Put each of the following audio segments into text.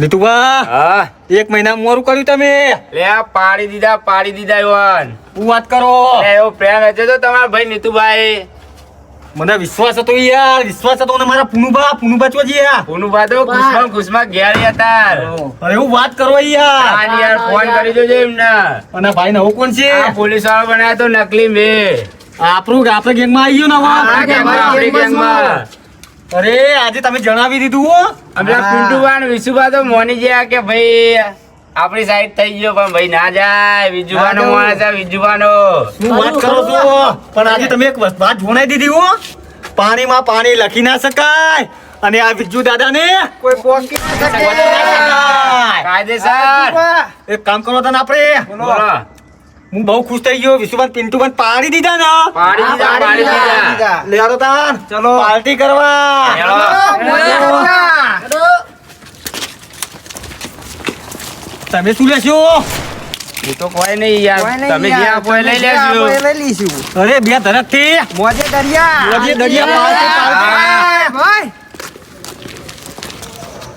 નીતુભા હા એક મહિના મોરું કર્યું તમે. લે આ પાડી દીધા ઈવન. હું વાત કરો. એવો પ્રેમ હતો તો તમારા ભાઈ નીતુભાઈ. મને વિશ્વાસ હતો યાર, વિશ્વાસ હતો ને મારા પુનુભા ચોજી યાર. પુનુભા તો ખુશમાં ઘેર હતા. અરે હું વાત કરો યાર. હા યાર ફોન કરી દેજો એમને. અને ભાઈ નવો કોણ છે? આ પોલીસ વાળો બનાવ્યો તો નકલી મે. આપણે ગેંગમાં આવી ગયો ને આપણા ગેંગમાં. અરે આજે તમે જણાવી દીધું હો. આપણા પિન્ટુભા ને વિશુભા તો મોની ગયા કે ભાઈ આપણી સાઈડ થઈ ગયો, પણ ભાઈ ના જાય. વિજુભાનો માણસ છે, વિજુભાનો. શું વાત કરો છો? પણ આજે તમે એક વાત જણાવી દીધી હો. પાણીમાં પાણી લખી ના શકાય અને આ વિજુ દાદા ને કોઈ પોકી ના શકાય. કાયદેસર એક કામ કરો તને આપણે. બોલો. હું બહુ ખુશ થઈ ગયો. વિશુભાઈ પિન્ટુભાઈ પાડી દીધા ને. પાડી દીધા. લે આવો તાન. ચલો પાર્ટી કરવા. તમે શું લેશો? હું તો કોઈ નહીં યાર, તમે જે આપો એ લઈ લેજો. અરે બે ધરક થી મોજે દરિયા પાર્ટી.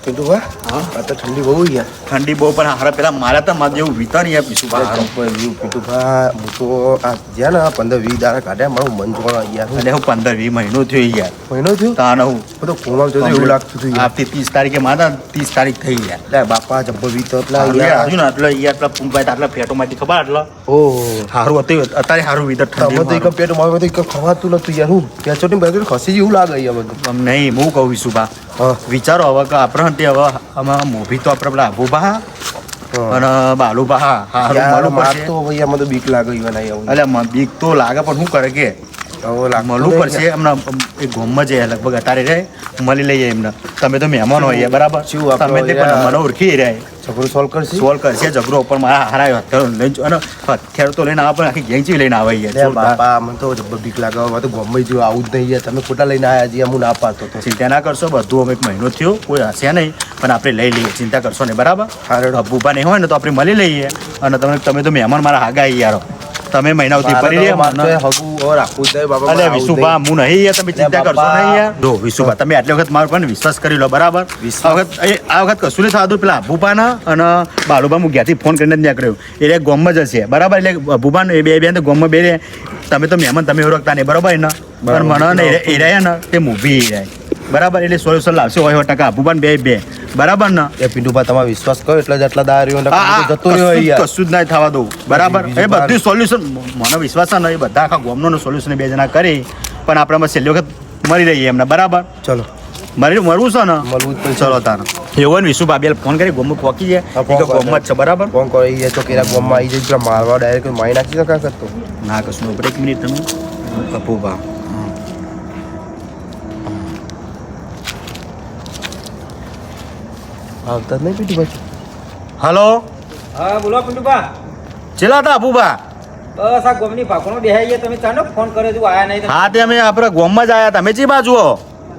પિન્ટુભા આ તો ઠંડી બહુ યાર. ઠંડી બહુ પણ હારા પેલા મારા તો માં જેવું વિતર યાર પીશું પિન્ટુભા હું તો આ જ્યાં ને 15-20 દાડા કાઢ્યા મારું મન જોવા યાર. અને હું 15-20 મહિનો થયો યાર. મહિનો થયો તાન હું તો ફોનમાં જોતો એવું લાગતું હતું યાર. આવતી 30 તારીખે માતા 30 તારીખ થઈ યાર. લે બાપા જબ્બર વીતો એટલા યાર યાર. આજુ ને આટલા યાર પેલા પુંપાઈ આટલા ફેટો માંથી ખબર આટલા ઓહો સારું હતું અત્યારે સારું વિતર તમે તો એક ઠંડી પેટ મારું તો ખવાતું નતું યાર. હું પેચોટી બાજુ ખસી જેવું લાગે યાર બધું. આમ નહીં હું કહું છું બા હા વિચારો હવે કે આપણે તે હવે આમાં મોભી તો આપણે પેલા આબુબા અને બાલુબા હારું યાર મળવું માર પડશે તો ભૈયા મને તો બીક લાગે ઈવન આઈ આવું. એટલે બીક તો લાગે પણ શું કરે કે હવે લાગતું મળવું નહીં પડશે એમને એ ગોમમાં જાય લગભગ અટારે રહે મળી લઈએ એમને. તમે તો મહેમાન હોય બરાબર, શું આપણો તમે તે પણ મને ઓળખી રહ્યા ઝઘડો સોલ્વ કરશે. સોલ્વ કરશે ઝઘડો પણ મારા હારા હથિયારો લઈને અને હથિયારો તો લઈને આવે પણ આખી ગેંગ ચી લઈને આવે લે યાર. બાપા મને તો જબ્બર બીક લાગે. હવે તો ગમે જેવું આવું જ નહીં યાર. તમે ખોટા લઈને આયા છીએ હું ના પાડતો તો. ચિંતા ના કરશો, બધું અમે એક મહિનો થયો કોઈ હશે નહીં પણ આપણે લઈ લઈએ, ચિંતા કરશો નહીં બરાબર. હારું. અબ્બુબા નહીં હોય ને તો આપણે મળી લઈએ. અને તમે તો મહેમાન મારા હાગા યાર, તમે મહિના સુધી પડી રહ્યા મને. હગું હવે રાખવું જ નહીં બાપા. અલે વિશુભા હું નહીં યાર, તમે ચિંતા કરશો નહીં યાર. જો વિશુભા તમે આટલી વખત મારો પર વિશ્વાસ કરી લો બરાબર. આ વખત કશું નહીં થતું. પેલા અબુબાના અને બાલુબા હું ઘેરથી ફોન કરીને જ નીકળ્યો એટલે ગોમમાં જ હશે બરાબર. એટલે અબુબા એ બે તો ગોમમાં બે રહે. તમે તો મહેમાન તમે ઓળખતા નહીં બરાબર ને, પણ મને એ રહ્યા ને તે મૂવી એ રહ્યા બરાબર. એટલે સોલ્યુશન લાવશે હોય 100% અબુબાન બે બરાબર ને. એ પિન્ટુભા તમારો વિશ્વાસ કરો એટલે જ આટલા દારૂ જતો રહ્યો યાર. કશું જ નહીં થવા દઉં બરાબર. એ બધું સોલ્યુશન મને વિશ્વાસ છે ને, એ બધા આખા ગોમનો સોલ્યુશન બે જણા કરી પણ આપણે છેલ્લી વખત મરી રહીએ એમને બરાબર. ચલો મરવું છે ને, મળવું જ પડશે. ચલો તારે એવો ને વિશુ બાબેલ ફોન કરી ગોમમાં પહોંચી જાય ગોમમાં જ છે બરાબર. ફોન કરો એ તો કેરા ગોમમાં આવી જાય મારવા ડાયરેક્ટ મારી નાખી તો કાં કરતો. ના કશું ઉપર એક મિનિટ તમે અપુભા આવતા જ નહીં પિન્ટુભાઈ. હલો હા બોલો પિન્ટુભા. ચેલા હતા અપુભા? બસ આ ગોમની ભાખોનો બેહાઈએ. તમે ચાલો ફોન કર્યો તું આયા નહીં. હા તે અમે આપણે ગોમમાં જ આવ્યા. તમે ચી બાજુ હો?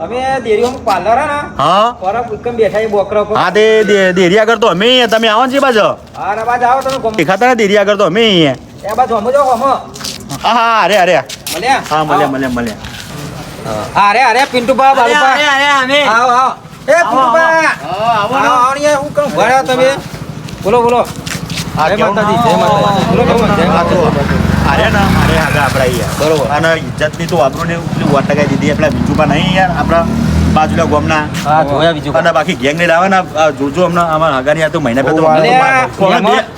અમે દેરીઓમાં પાર્લર હા ને હા પરબ એકમ બેઠા એ બોકરા પર. હા તે દેરી આગળ તો અમે અહીંયા. તમે આવો ને ચી બાજુ હા રવાજ આવો તમે ગોમ. દેખાતા ને દેરી આગળ તો અમે અહીંયા. એ બાજુ હમો જાઓ હમો. હા અરે મળ્યા હા મળ્યા. અરે પિન્ટુભા બાલુભા. આવો આવો. એ પિન્ટુભા આવો અહીંયા હું કહું ભર્યા તમે. બોલો જય માતાજી જય માતાજી. બોલો જય માતાજી. અરે ના અરે આગળ આપણે અહીંયા બરોબર. અને ઇજ્જતની તો આપણને પેલી વોટ ટકાઈ દીધી આપણા બીજું નહીં યાર આપણા બાજુના ગોમના. હા જોયા બીજું. અને બાકી ગેંગ ને લાવે ને જોજો હમણાં અમારા હગાની આ તો મહિના પહેલા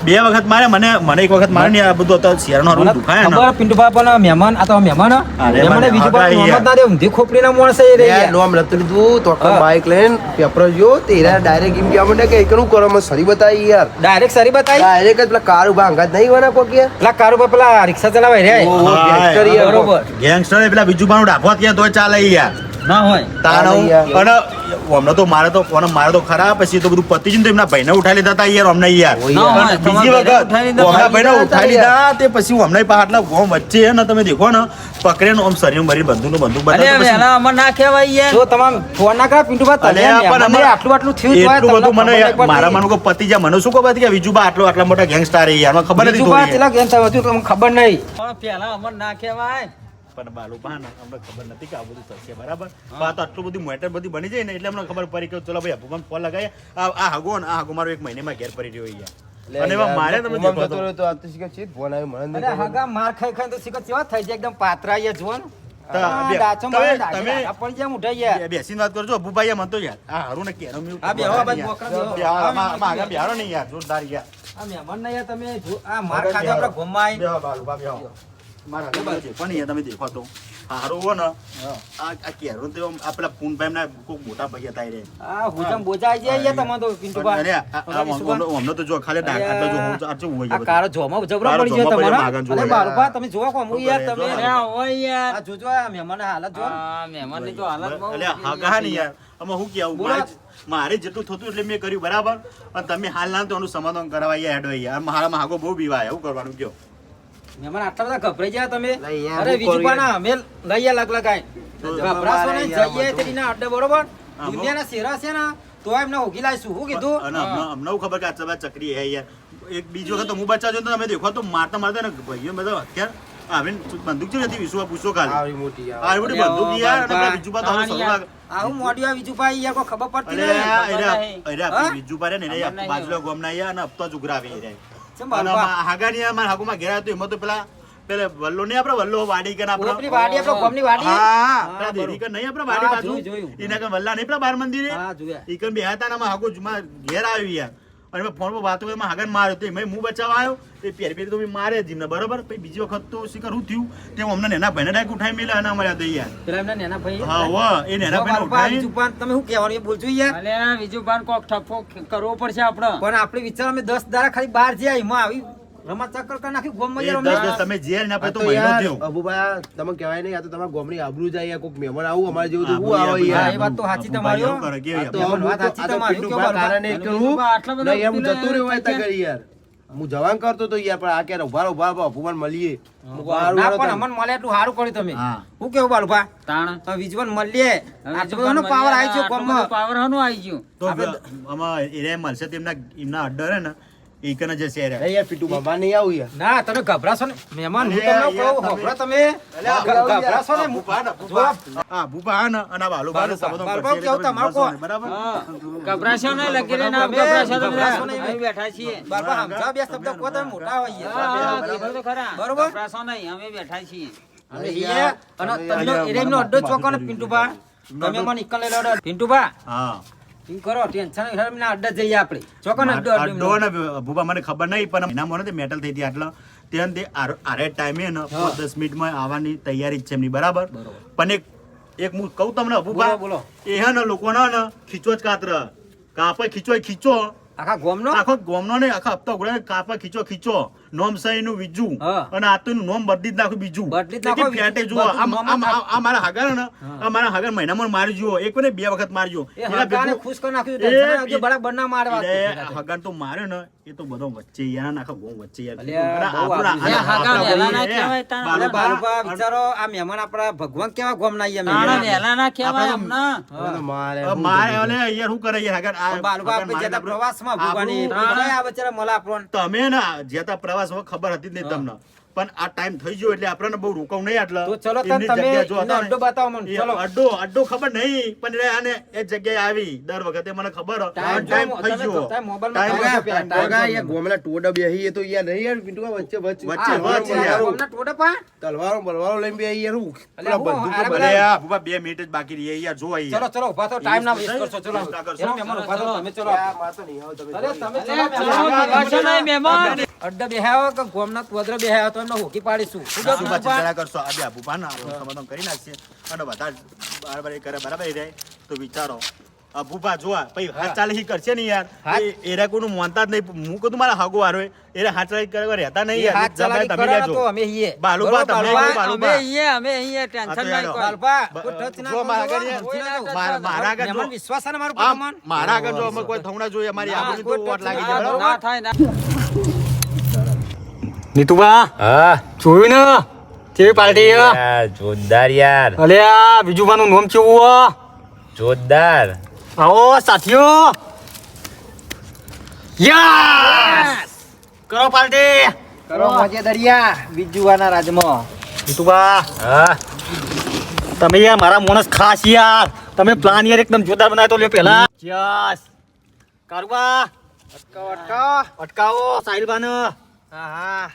બે વખત મારે મને એક વખત મારે ને આ બધું તો શેરનો રૂમ દુખાય ને. ખબર પિન્ટુભા પણ મહેમાન આ તો મહેમાન મહેમાને બીજું પણ મોહમ્મદ ના દે ઊંધી ખોપડીના માણસ એ રહી ગયા. લોમ લતું લીધું તો બાઇક લઈને પેપર જો તેરા ડાયરેક્ટ એમ કહેવા માંડે કે એકનું કરો મને સરી બતાવી યાર. ડાયરેક્ટ સરી બતાવી. ડાયરેક્ટ જ પેલા કાર ઉભા અંગાત નહીં વાના કોક યાર. પેલા કારુભા પેલા રિક્ષા ચલાવે રહ્યા. બરોબર. ગેંગસ્ટર પેલા બીજું બાનું ડાફવા ત્યાં તો ચાલે યાર ના હોય તાણવ. અને અમને તો મારે તો ખરા પછી તો બધું પતી જ ને તો એમના ભાઈને ઉઠાઈ લીધા હતા યાર અમને યાર. અને બીજી વખત અમના ભાઈને ઉઠાઈ લીધા તે પછી અમને આટલા ગોમ વચ્ચે ને તમે દેખો ને પકડે ને આમ શરીર મરી બંદૂક બતાવે. જો તમામ ફોન ના કરા પિન્ટુભા તમે મહેમાનને આટલું થયું તો એટલું બધું મને મારા માનું કે પતિ જાય મને શું ખબર હતી કે વિજુબા આટલા મોટા ગેંગસ્ટર યાર મને ખબર નથી પેલા કેમ થયું હતું તમને ખબર નહીં. પણ પેલા અમર ના કહેવાય. પણ બાલુબા ને અમને ખબર નથી કે આ બધું થશે બરાબર પણ આ તો આટલું બધું મેટર બધી બની જાય ને એટલે અમને ખબર પડી કે ચલો ભાઈ અભુભાઈ ફોન લગાવીએ આ હાગો મારો 1 મહિનામાં ઘેર પડી રહ્યો યાર અને એમાં મારે તમે ઉમમ દેખો જતો રહ્યો તો આ તો શીખર છે જ ફોન આવ્યો મને અરે નથી ખબર. હગા માર ખાઈ ખાઈ તો શીખર કેવા થઈ જાય એકદમ પાતરા યાર જોન તમે- ડાચો મારે તમે- પડી જાય મુઠા યાર બેસીને વાત કરજો અભુભાઈ એમ હતો યાર આ હારું ને કેરો મ્યુ આ બેહો ભાઈ, બોકરા બેહો. આગળ બેહારો નહીં યાર જોરદાર યાર આ મહેમાન ને યાર તમે જો આ માર ખાધો આપડા ગોમાં આઈ બેહો બાલુબા બેહો મારા આગળ છે પણ યાર તમે દેખો તો હારું હો ને આ કેરો તો આ પેલા પૂનભાઈ ના કોક મોટા ભાઈ હતા રે આ હુજમ બોજાઈ જાય યાર તમાર તો પિન્ટુબા અરે અમને તો જો ખાલી આટલો જો આટલું હોય આ કાળો જોમાં જબરો કાળો પડી જાય જોમાં તમારા પડી માગણ અરે જોવા બાળપા તમે જોવા કો હું યાર તમે અરે હોય યાર આ જોજો આ મહેમાન હાલત જો મહેમાનની તો હાલત બહુ એટલે હાગા નહીં યાર આમાં હું કેવું બોલો. મારે જેટલું થતું એટલે મેં કર્યું બરાબર અને તમે હાલ ના તો એનું સમાધાન કરવા હેડો યાર મારા હાગો બહુ બીવાય એવું કરવાનું કયો મહેમાન આટલા બધા ગભરાઈ ગયા તમે નહીં યાર, અરે હું બીજું કરું પણ અમે લઈએ લગાય તો ગભરાશો નહીં યાર, જઈએ બધું. તેના અડ્ડે બરોબર હા, દુનિયાના શેરા છે ને તો એમને હોગી લાવીશું શું કીધું અને અમને એવું ખબર કે આ ચબા ચકરી હે યાર એક બીજી વખત તો હું બચાવજો તો તમે દેખો તો મારતા મારતા ને ભાઈઓ બધા અત્યારે આવીને બંદૂક છે નથી વિશ્વા પૂછો કાલે આવી મોટી આ બધી બંદૂક યાર અને પેલા બીજું પાછું હવે શરૂ લાગે. આવું મોડિયા બીજું ભાઈ યાર કોઈ ખબર પડતી અરે નહીં અરે હા? આપણે બીજું પાડે ને ખબર નહીં. બાજુલા ગામના યાર અને હપ્તા જુગરાવી રે ચમ અને બાપા હાગાની યાર મારા હાગુમાં ઘેર આવ્યો તો એમાં તો પેલા વલ્લો નહીં આપણે વલ્લો વાડી કે ઓપરી વાડી આપણો ગોમની વાડી હા હા, પેલા દેવી કે નહીં આપણે હા, વાડી બાજુ જોયું. એના કે વલ્લા નહીં પેલા બાર મંદિરે હા જોયા ઈકન બે હતા ને હાગુ જુમા ઘેર આવ્યું યાર અને મેં ફોન પર વાતો કરી એમાં હાગન માર્યો તો એમાં હું બચાવવા આવ્યો એ પેરી તો મેં મારે જ એમને બરોબર પછી બીજી વખત તો શીખર શું થયું તે અમને નેના ભાઈને ડાયરેક્ટ ઉઠાઈ મેલ્યા અને મળ્યા તો યાર પેલા એમના નેના ભાઈ હા હો એ નેના ભાઈને ઉઠાઈ બીજું પણ તમે શું કહેવાનું એ બોલજો યાર અલે બીજું બાર કોક ઠપ્પો કરવો પડશે આપણે પણ આપણે વિચાર અમે 10 દાડા ખાલી બહાર જ્યાં એમાં આવી રમત ચક્કર કરી નાખી ગોમમાં એ યાર દસ અમે દસ તમે જેલ ના આ તો તો મહિનો યાર, થયો અબુભાઈ, તમે કહેવાય નહીં, આ તો તમારા ગામની આબરૂ જાય યાર, કોક મહેમાન આવું અમારે જેવું તો આબરૂ હું આવે યાર, યાર. એ વાત તો સાચી તમારી હો. એવું કરે કેવી આ તો આપણે? હું વાત તો- સાચી આ તો તમારી. પિન્ટુભાઈ કેવું કારણે એક બાબા? કરું. આટલા બધા નહીં, એમ પેલા જતો રહ્યો હોય તો ક્યાં? કરી યાર. હું જવાન કરતો તો યાર, પણ આ ક્યારે ઉભા રહો, અપમાન મળીએ. ના પણ અમને મળે એટલું સારું કર્યું તમે હા. શું કેવું બાલુભા તાણ તમે વિજવન મળીએ આટલો બધો પાવર આવી ગયો ગોમમાં પાવર હનું આવી ગયું તો આમાં એરિયા મળશે તો એમના અડ્ડર હે ને એ કને જે શહેર હે. નહીં યાર, પિન્ટુભાઈ, બહાર નહીં આવું યાર. ના તમે ગભરાશો ને મહેમાન હું અરે તમને યાર, કહું તમે- હોભળો તમે અલ્યા, ગભરાશો ને ભૂપા ને, ભૂપા. હા, ભૂપા હે ને અને આ બાલુબા બાલુબા. સંબંધો બાલુબા કરશે કેવું એટલે તમારું તમે કહો? બરાબર ગભરાશો નહીં લગી રહીને આપ તમે ગભરાશો તો ગભરાશો બધા નહીં. અહીં બેઠા છીએ બાબા સમજાવ બે શબ્દ કહો તમે મોટા હોય યાર. કીધું તો ખરા બરોબર. ગભરાશો નહીં અમે બેઠા છીએ અને એ અને તમને એરેમનો અડ્ડો ચોકો ને પિન્ટુભા તમે મને ઇકલ લઈ લો પિન્ટુભા હા એમ કરો ટેન્શન નહીં ના અડ્ડા જઈએ આપણે ચોકો ને અડ્ડો અડ્ડો ને ભૂપા મને ખબર નહીં પણ એના મને મેટલ થઈ હતી આટલા ત્યાં તે આરે ટાઈમે ને 10 મિનિટમાં આવવાની તૈયારી જ છે એમની બરાબર પણ એક હું કહું તમને ભૂપા બોલો, બોલો. એ હે ને લોકોના ને ખીચો જ કાતર કાપે ખીચો આખા ગોમનો આખો ગોમનો ને આખા હપ્તા ઉઘડે કાપે ખીચો નોમ સહી નું બીજું હા. અને આ તો એનું નોમ બદલી જ નાખ્યું બીજું બદલી જ નાખો, એટલી ફેટે જુઓ બધું આમ- નોમ જ આમ- આ મારા હાગર ને આ મારા હાગર મહિનામાં મારી જુઓ એક ને 2 વખત મારજો એ હગાને ખુશ કરી નાખ્યું એ ટેન્શન આવજો બરાબર ના મારવા હગાન તો માર્યો ને એ તો બધો વચ્ચે યાર આખા ગોમ વચ્ચે યાર અલ્યા, બહુ આપણા- આઘું છે. આપણા- હગા વહેલા ના એ કહેવાય તાણ. બાલુબા- અરે બાલુભા વિચારો આ મહેમાન આપણા ભગવાન કેવા ગોમ ના આઈએ તાણ અમે વહેલા ના કહેવાય આપણે અમને હવે તો મારે હવે શું મારે કરીએ? ઓલે યાર શું કરે યાર હગાન આ બાલુભા આપણે હગાન જતા મારે પ્રવાસમાં ભૂવાની આપણું- આ બચારા મળે આપણને તમે ને જતા પ્રવાસ ખબર હતી જ નહીં તમને પણ આ ટાઈમ થઈ ગયો એટલે આપણને બહુ રોકાવ નહીં આટલા તો ચલો તને એમની તમે જગ્યા જો એને હતા ને, અડ્ડો બતાવો મને, એ ચલો. અડ્ડો ખબર નહીં પણ એ આને એ જગ્યાએ આવી દર વખતે મને ખબર ટાઈમ ટાઈમ જો, થઈ તમે ગયો તમે મોબાઈલમાં ટાઈમ જોયા છે. પેલા, ટોગા યાર, ગોમના ટોડા બેહી એ તો યાર નહીં યાર, પિન્ટુભાઈ, વચ્ચે વચ્ચે આ વચ્ચે આ યાર. ગોમના ટોટપા? તલવારો બલવારો લઈને બેહી યાર, હું અલ્યા, પેલા હું બંદૂકો આરે બધા- અરે આ ભૂપા 2 મિનિટ જ બાકી રહી યાર જો અહીં ચલો ચલો ઉભા થો ટાઈમ ના વેસ્ટ કરશો ચલો વેસ્ટ ના કરશો. એનો મહેમાન ઉભા થો તમે ચલો યાર, મારે તો નહીં આવું, તમે અરે જાઓ. તમે ચલો ચલો, મહેમાન. ગભરાશો નહીં મહેમાન. અડ્ડા બેહાયો કે ગોમના ત્વદ્ર બેહાયો તો એમને હોકી પાડીશું શું કહો ભૂપા ભૂપા? ચિંતા કરશો આ બે ભૂપા ના આપણું સમાધાન કરી નાખશે અને બધા બરાબર એ કરે બરાબર એ રહે તો વિચારો આ ભૂપા જોવા પછી હાથ ચાલી કરશે ને યાર હાથ- એરા કોઈનું માનતા જ નહીં હું કીધું મારા હાગો હારો એરા હાથ ચાલી કરે રહેતા નહીં એ યાર હાથ ચલાવી તમે કરે લેજો. તો અમે હીએ. બાલુભા, બરોબર, તમે બાલુભા? બાલુભા. અમે અહીંયા ટેન્શન આ તો નહીં યાર, કોઈ. બાલુભા, બ- કોઈ ટચ ના જો કરજો, મારા આગળ કોઈ ના યાર, કરજો. મારા આગળ જો. મહેમાન વિશ્વાસ છે ને મારું આમ પગમાં? મારા આગળ જો અમે કોઈ થવણા જોઈએ અમારી ના, આબરૂ કોઈ તો વોટ ટચ લાગી ના જાય બરાબર? ના થાય ના નીતુબા હા જોયું ને કેવી પાર્ટી હે? જોરદાર યાર અલે આ બીજુબાનું નામ કેવું હે? જોરદાર આવો સાથીઓ યસ કરો પાર્ટી કરો મોજે દરિયા બીજુવાના રાજમાં જીતુભા હા તમે યાર મારા માણસ ખાસ યાર તમે પ્લાન યાર એકદમ જોરદાર બનાવ્યો તો લ્યો પહેલા યસ કારુબા અટકાવો સાહિલબાને હા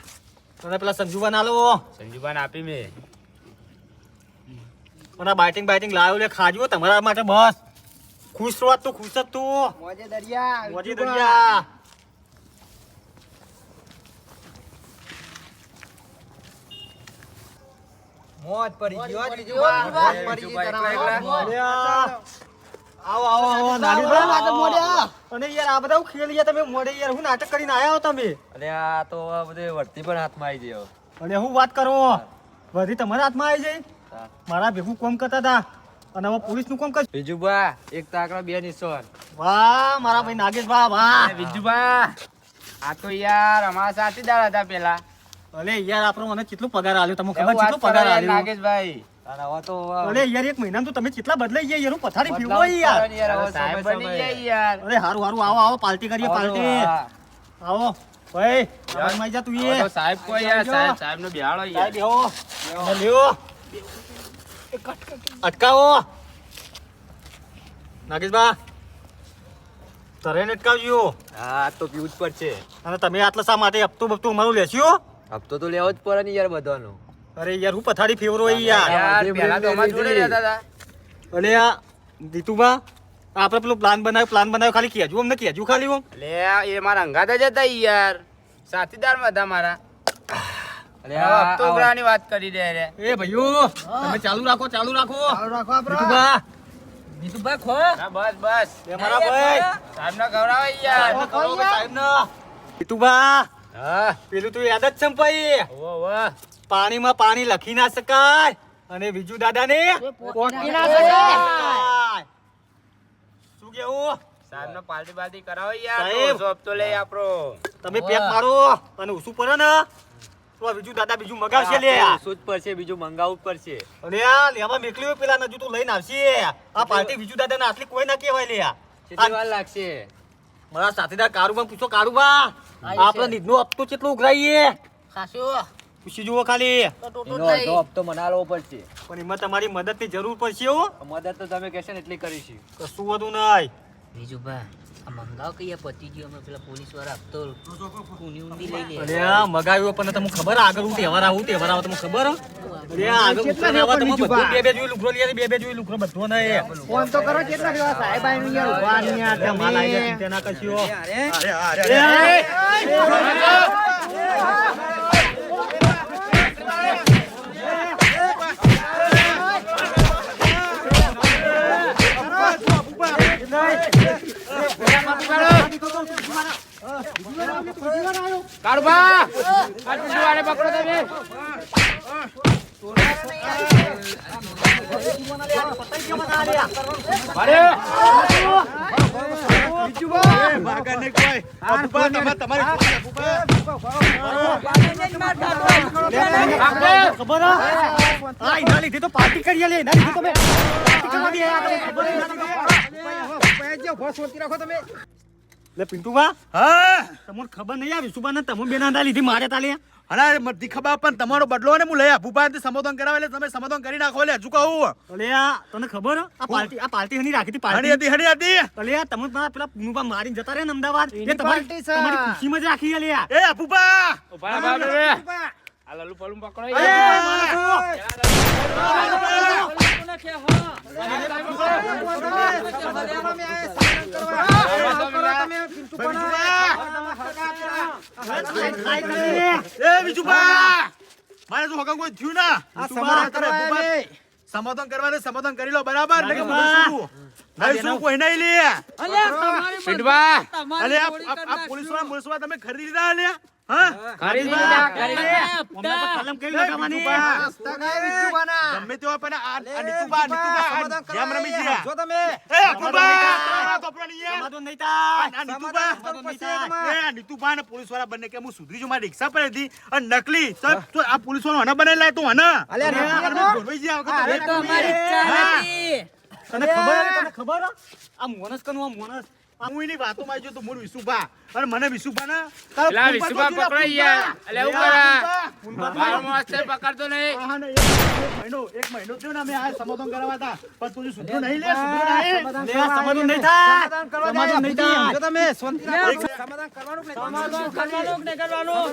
તને પેલા સંજુબા ના લો સંજુબાન આપી મેં અને બાઇટિંગ લાવ્યો લે ખાજો તમારા માટે બસ ખુશ રહો તું ખુશ જ તું મોજે દરિયા મોજી દરિયા મોજ પડી ગયો મોજ પડી ગઈ આવો નાનીબા અને યાર આ બધા ખેલ યાર તમે મોડે યાર હું નાટક કરીને આયા હો તમે અરે આ તો બધે વર્તી પણ હાથમાં આવી ગયો અને હું વાત કરો વધી તમારા હાથમાં આવી જાય મારા ભેગું કોમ કરતા હતા અને હવે પોલીસનું કોમ કરશે બીજુબા એક તાકડા બે નિશાન વાહ મારા ભાઈ નાગેશભા વાહ બીજુબા આ તો યાર અમારા સાથીદાર હતા પેલા અલે યાર આપણો મને કેટલો પગાર આલ્યો તમને ખબર એવું વાત કેટલો પગાર કરો યાર આલ્યો નાગેશભાઈ અને હવે તો અલે યાર એક મહિનામાં તો તમે કેટલા બદલાઈ ગયા યાર હું પથારી ફીવો યાર સાહેબ બની જાય યાર અરે હારું આવો પાર્ટી કરીએ પાર્ટી આવો ભાઈ આમાં જા તું હવે એ તો સાહેબ કોઈ યાર સાહેબ નો બિહાડો સાહેબ યાર બેહો અને લ્યો અટકાવો નાગેશભા તરેને અટકાવજો હા તો પીવું જ પડશે અને તમે આટલા શા માટે હપ્તો બપ્તો અમારું લેશો હપ્તો તો લેવો જ પડે ને યાર બધાનો અરે યાર હું પથારી ફેવરો યાર યાર પેલા તો અમારા જોડે રહેતા હતા અલે આ દીતુભા આપણે પેલો પ્લાન બનાવ્યો ખાલી કહેજો અમને કહેજો ખાલી હું લે એ મારા અંગાત જ હતા યાર સાથીદાર માં હતા મારા અરે હપ્તો ઉઘરાવાની વાત કરી દે રે એ ભાઈઓ તમે ચાલુ રાખો દીતુભા હા બસ બસ એ મારા ભાઈ સાહેબ ને ગૌરાવ યાર દીતુભા હા પેલું તો યાદ જ છે ને ભાઈ ઓ વાહ પાણીમાં પાણી લખી ના શકાય અને બીજું દાદાને પોકી ના શકાય શું કેવું સાહેબ નો પાર્ટી બાર્ટી કરાવો યાર સાહેબ. તો હપ્તો લે આપરો તમે પેક મારો અને ઉસું પડે ને તો આ બીજું દાદા બીજું મગાવશે લે શું જ પડશે બીજું મંગાવવું જ પડશે અને આ લેવા મેકલ્યું પેલા નજુ તું લઈને આવશે આ પાર્ટી બીજું દાદા ને આટલી કોઈ ના કહેવાય લે કેટલી વાર લાગશે મારા સાથીદાર કારુબા પૂછો કારુબા આપણે નિધનો હપ્તો કેટલો ઉઘરાઈએ પૂછી જુઓ ખાલી એનો અડધો હપ્તો મનાવવો પડશે પણ એમાં તમારી મદદની જરૂર પડશે હો મદદ તો તમે કહેશો ને એટલી કરીશું કશું વધુ નહીં બીજું બા આ મંગાવ કઈ પતી ગયો અમે પેલા પોલીસ વાળા આપતો ઊંડી ઊંડી લઈ લે અરે આ મગાવ્યો પણ તમને ખબર આગળ હું તહેવાર આવું તહેવાર આવે તમને ખબર હો? અરે આ આગળ ઉત્તરાયણ આવે તમે બધું બે જોઈ લુકરો લઈ બે જોઈ લુકરો બધો નહીં ફોન તો કરો કેટલા જેવા સાહેબ આવીને યાર ઉભા નહીં યાર ત્યાં માલ આવી જાય ચિંતા ના કરશો કારુબા આ બીજુવાને પકડો તમે અરે ખબર હા એના લીધે તો પાર્ટી કરીએ લે એના લીધે તમે પાર્ટી કરવા દે લે પિન્ટુબા હા તમને ખબર નહીં આ વિશુબા ને તમે બેના લીધી મારે તાલે અરે મધી ખબર પણ તમારો બદલો ને હું લઈ આપું પાન સમાધાન કરાવે એટલે તમે સમાધાન કરી નાખો લે હજુ કહું અલે આ તને ખબર આ પાર્ટી હની રાખી હતી પાર્ટી હણી હતી અલે આ તમે પેલા પુનુબા મારીને જતા રહ્યા ને અમદાવાદ એ તમારી ખુશીમાં જ રાખી અલે આ એ અપુપા ઉભા રહો આ લલુ પલું પકડો એ બીજુપા મારે તો હકમ કોઈ થયું ના સમાધાન કરવા સમાધાન કરી લો બરાબર ને કે નહીં શું કોઈ નહીં લે પિન્ટુબા અલે આ પોલીસ વાળા તમે ખરીદી લીધા અલે હા ખરીદી લીધા કલમ કેવી લગાવવાની ગમે તેવા પણ આ નીતુબા જેમ રમી છે જો તમે એ અપુપા કપડાની સમાધાન નહીં થાય આ નીતુબા એ નીતુબા ને પોલીસ વાળા બંને કે હું સુધરી જો મારી રિક્ષા પર હતી અને નકલી તો આ પોલીસ વાળો હને બનાવી લાય તો હને ગોળવાઈ ગયા વખત તો અમારી ઈચ્છા હતી તને ખબર આ મોનસ કનું આ મોનસ હું એની વાતોમાં આવી ગયો તો મૂળ વિશુભા અને મને વિશુભા ના પેલા વિશુભા પકડાઈ ગયા એટલે એવું કરે મારો માસ્તર પકડતો નહીં એક મહિનો થયો ને અમે આ સમાધાન કરાવવા હતા પણ તું સુધરો નહીં લે સુધરો નહીં લે સમાધાન નહીં થાય સમાધાન નહીં થાય જો તમે શાંતિ રાખો સમાધાન કરવાનું કે નહીં કરવાનું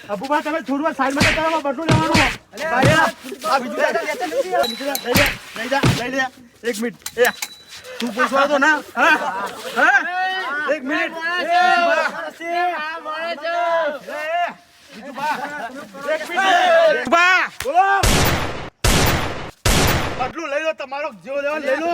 અબુભા તમે થોડું સાઈડમાં જતા બદલું લેવાનું લઈ લે 1 મિનિટ એ તું પૂછવા તો ના હા 1 મિનિટ બદલું લઈ લો તમારો જેવો લેવા લઈ લો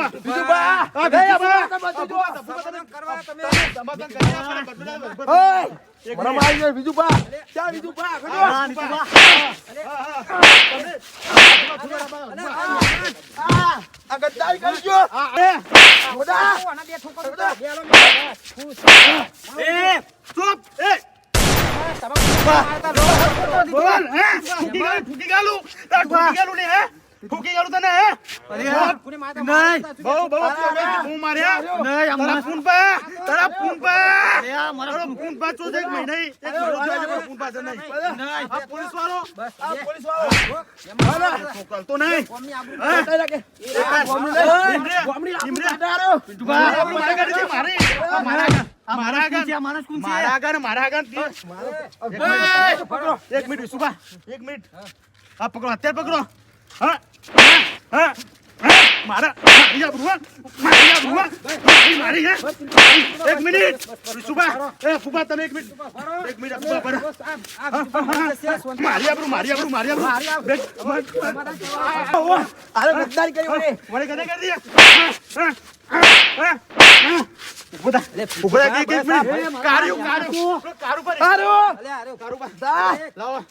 ફૂકી ગાલું તને હે બહુ હું માર્યા તારા ફૂન પા ચો એક મહિને ફૂન પા છે નહીં આ પોલીસ વાળો તો નહીં એક મિનિટ સુભા 1 મિનિટ આ પકડો અત્યારે પકડો હા હા મારા મારી 1 મિનિટ સુભા એ ફુબા તમે 1 મિનિટ 1 મિનિટ મારી આબરૂ અરે ગદ્દારી કરી મને કદે કરી દે ઉભા કે લાવો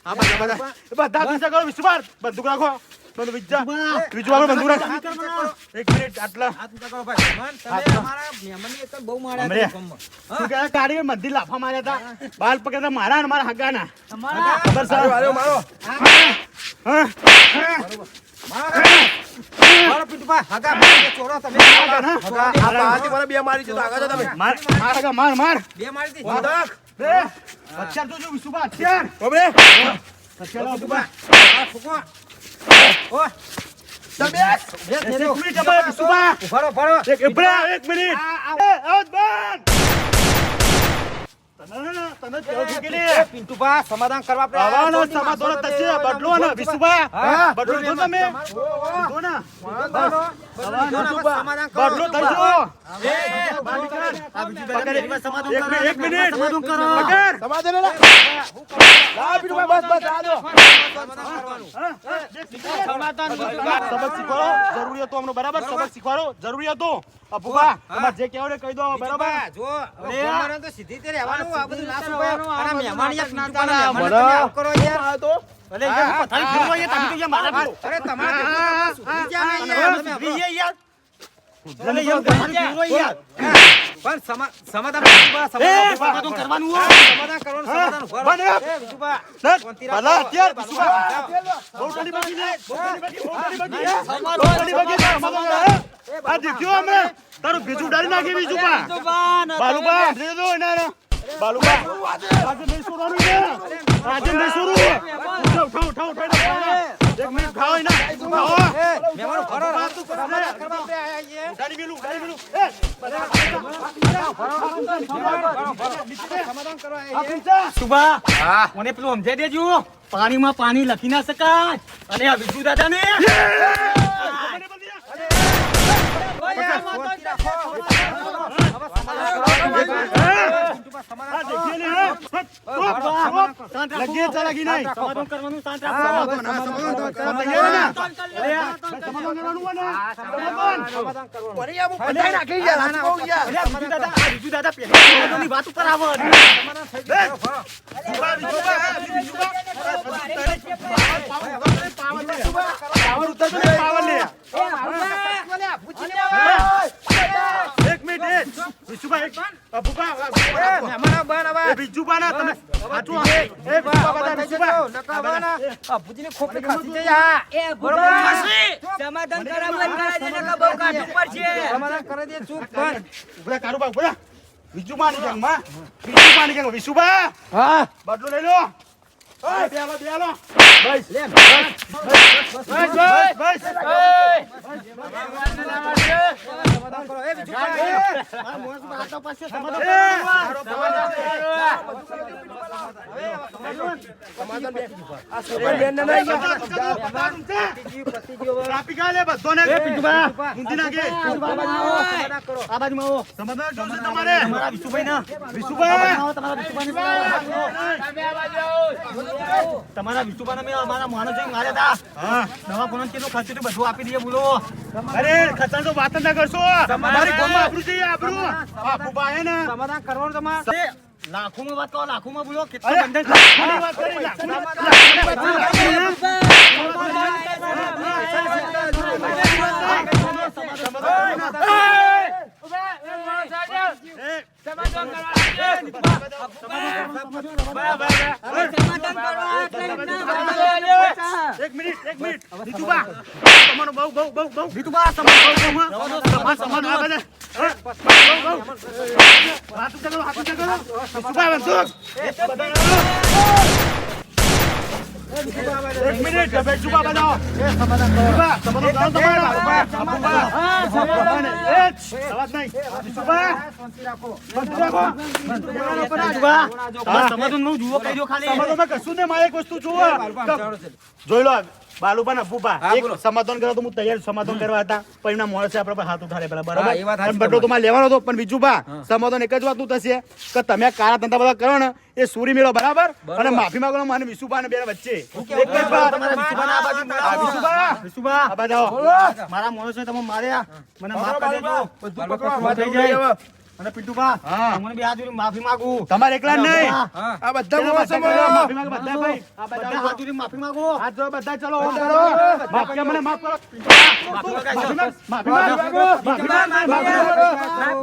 હા બધા પીછા કરો વિશ્વાસ બંદૂક રાખો બંદૂક બંદૂક રાખો 1 મિનિટ આટલા તમે અમારા મહેમાનની તો બહુ માર્યા શું કે કાઢી મંદિર લાફા માર્યા હતા બાલ પકડતા મારા અને મારા હગાના ખબર સાહેબ મારો હા મારો પીટુપા હગા મારી ચોરો તમે હગા આજી મારા બે મારી છે તો આગળ તમે માર હગા માર બે મારી હતી બંદૂક બે બચ્ચા તો જો વિશુભા અત્યાર ઓબરે બચ્ચા વિશુભા આ ફુકો ઓ તમે એક મિનિટ તમે વિશુભા ભરો 1 મિનિટ આઉટ બંધ તને કેવો ઠીકલી પિન્ટુભા સમાધાન કરવા આપણે આવવાનો સમાધાન થશે બદલો ને વિશુભા બદલો તો તમે દો ના સમાધાન કરો બદલો થજો એક મિનિટ સમાધાન કરો સમાધાન લા પિન્ટુભા બસ આ દો સમાધાન સબક શીખવાડો જરૂરી હતો અમને બરાબર સબક શીખવાડો જરૂરી હતો અબુભા તમારે જે કહેવું કહી દો બરાબર જો અમારે તો સીધી તે રહેવાનું આ બધું ના સુભાઈ અને મહેમાન યાર ના મહેમાન કરો યાર તો અરે યાર પથારી ફેરવો યાર તમે તો યાર મારા અરે તમારે સુધી ક્યાં યાર સુધી યાર અરે યાર પથારી ફેરવો યાર પણ સમાધાન સમાધાન કરવાનું સમાધાન કરવાનું સમાધાન એ વિશુભા ભલા અત્યાર વિશુભા બોટલી બાકી ને બોટલી બાકી સમાધાન આ દેખ્યો અમે તારું ભેજું ડાળી નાખી વિશુભા બાલુબા દે દો એના બાલુબા આજે નહીં છોડવાનું છે આજે નહીં છોડું ઠાવ 1 મિનિટ ખાઓ ના ખાઓ મેવાનો ફરો રાત તું કરવા આયા છે ગાડી મેલું એ સમાધાન કરવા આયા છે સુભા હા મને પેલું સમજાઈ દેજો પાણીમાં પાણી લખી ના શકાય અને આ વિજુ દાદાને વાત ઉપર આવો વિજુબા ના તમે સાચું એ વિજુબા બધા વિજુબા અબુજીની ખોપડી ખાસી જઈ આ. બરોબર? સમાધાન કરાવવું હોય કરાય છે, નકર બહુ કાઠું પડશે. સમાધાન કરી દે ચૂપ પણ. ઉભરા કારુબા ઉભરા વિજુબાની ગંગમાં વિજુબાની ગંગ વિશુબા હા બદલો લઈ લો ઓય બેલો બસ લે બસ સમાધાન કરો. એ બીજું ટ્રાફિક આલે બધોને એ વિજુબા ઊંધી નાખે સમાધાન કરો. આ બાજુમાં આવો. સમાધાન જોશે તમારે તમારા વિશુભાઈ ના વિશુબા તમારા વિશુભાઈ મેં અમારા માણસ જોઈને માર્યા હતા. હા દવા કોણ કેટલું ખર્ચું હતું બધું આપી દઈએ બોલો. અરે ખતર તો વાત જ ના કરશો તમારી ગામમાં આબરૂ છે આબરૂ આ ફૂબા હે ને સમાધાન કરવાનું તમારે. લાખોમાં વાત કરો, લાખોમાં બોલો. અરે કેટલું બંધન લાખોની વાત કરી લાખોની એક મિનિટ વિજુબા તમારો બહુ વિજુબા તમારો સમાન આ બધા હાથ કરો વિજુબા બંધુક એક મિનિટ વિજુબા બજાવો વિજુબા સમાધાન કરો તમારો અવાજ નહીં વિજુબા વિશુભા, તમારા સમાધાનનું જુઓ કહી દો ખાલી. સમાધાનમાં કશું નહીં મારે એક વસ્તુ જુઓ જોઈ લો બાલુબા ને અબુબા એક સમાધાન કરો તો હું તૈયાર સમાધાન કરવા હતા પણ એમના મોણસે આપણા પર હાથ ઉઠાડે પેલા હા, એ વાત બરાબર સાચી બદલો તો મારે લેવાનો હતો પણ બીજુબા સમાધાન એક જ વાતનું થશે કે તમે કાળા ધંધા બધા કરો ને એ સુરી મેળો બરાબર અને માફી માંગો મને વિશુબા ને બે વચ્ચે એક જ વાત તમારા વિશુભાના આ બાજુ આ વિશુબા વિશુભા, આ બાજુ આવો. મારા માણસોએ તમે માર્યા, મને માફ કરી દેજો. બધું બધું થઈ જાય. અને પિન્ટુભા, હા. તમને બે હાથ જોડીને માફી માંગુ. તમારે એકલા જ નહીં હા. આ બધા માફી માંગો બધા ભાઈ આ બધા બધા હાથ જોડીને માફી માંગો. હાથ જો બધા ચલો ઓમ કરો માફ કે મને માફ કરો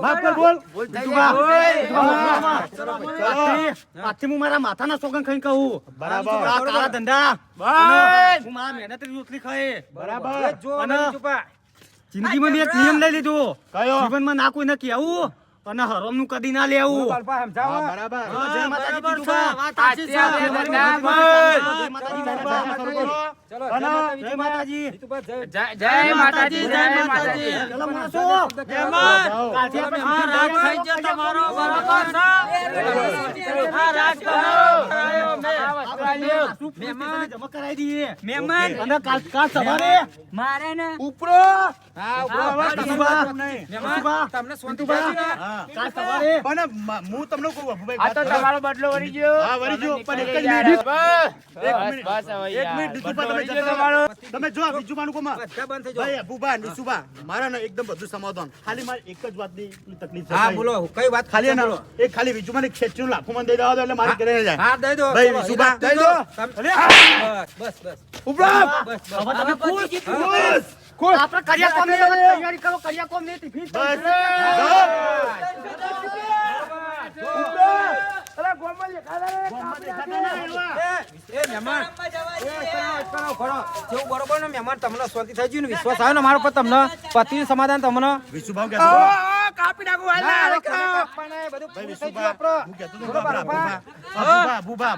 માફ કર બોલ પિન્ટુભા, આજથી હું મારા માથાના સોગન ખાઈને કહું, બરાબર. આ કાળા ધંધા અને હું મારા મહેનતની રોટલી ખાઈ. બરાબર જો અને બીજુપા. જિંદગીમાં મેં એક નિયમ લઈ લીધો, કયો જીવનમાં ના કોઈને કહેવું અને હરામનું કદી ના લેવું. બાલપા સમજાવો. બરાબર હા, જય માતાજી પિન્ટુભા. સાચી વાત છે, બધા જય માતાજી પિન્ટુભા. ચલો, અને જય માતાજી. બીજુપા જય. જય માતાજી, જય માતાજી. ચલો માણસો. જાઓ. કાલથી આપણે મહેમાન જમા કરાવી દઈએ. મહેમાન અને કાલ સવારે મારે ને ઉપરો હા, પિન્ટુભા, પિન્ટુભા, તમને શાંતિ પિન્ટુભા, થઈ ગઈ ને? હા. કાલ સવારે પણ હું તમને કહું અભુભાઈ આ તો તમારો બદલો વળી ગયો. હા વળી જો પણ એક જ યાર, મિનિટ બસ, એક બસ, મિનિટ. બસ હવે એક યાર. મિનિટ દીધું બદલો તમે વળી ગયો જતા તમારો. રહો. તમે જો બીજું માનું કોમાં બધા બંધ થઈ જાઓ. ભાઈ અબુબા નિશુબા મારા ને એકદમ બધું સમાધાન ખાલી મારે એક જ વાતની તકલીફ છે હા ભાઈ. બોલો કઈ વાત ખાલી બોલો. એના એક ખાલી બીજું મને ખેંચીનું લાખું મને દઈ દેવા દો એટલે મારે ઘરે ન જાય હા દઈ દો. ભાઈ, ચલો, વિશુભા, દઈ દો. બસ બસ ઉપરા બસ બસ. હવે તમે ખુશ. ખુશ. આપણે કરિયા કોમ ની તૈયારી કરો, કરિયા કોમ ની ટિફિન બસ જાઓ. એ મહેમાન કરો, કરો. જેવું બરોબર ને મહેમાન તમને શાંતિ થઈ ગયું ને વિશ્વાસ આવ્યો ને મારો પર તમને પતિનું સમાધાન તમને વિશુભા હું કહેતો હતો? કાપી નાખું ભાઈ બધું પૂરું થઈ વિશુભા ગયું હું કહેતો હતો આપણો. કે આપણા અબુબા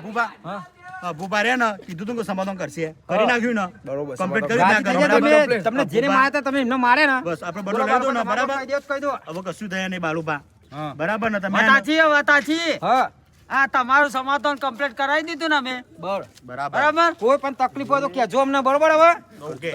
અબુબા રે ને કીધું તું કે સમાધાન કરશે કરી નાખ્યું ને બરોબર, કમ્પ્લીટ સમાધાન. કરી રાજી નાખ્યું થઈ જાય તમે તમને જેને માર્યા હતા તમે એમને મારે ને બસ આપણે બદલો લઈ દો ને બરાબર કહી દો કહી દો. હવે કશું થયા નહીં બાલુબા હા. બરાબર ને તમે વાતાજી હા આ તમારું સમાધાન કમ્પ્લીટ કરાવી દીધું ને અમે બરાબર બરાબર કોઈ પણ તકલીફ હોય તો કહેજો અમને બરોબર હવે ઓકે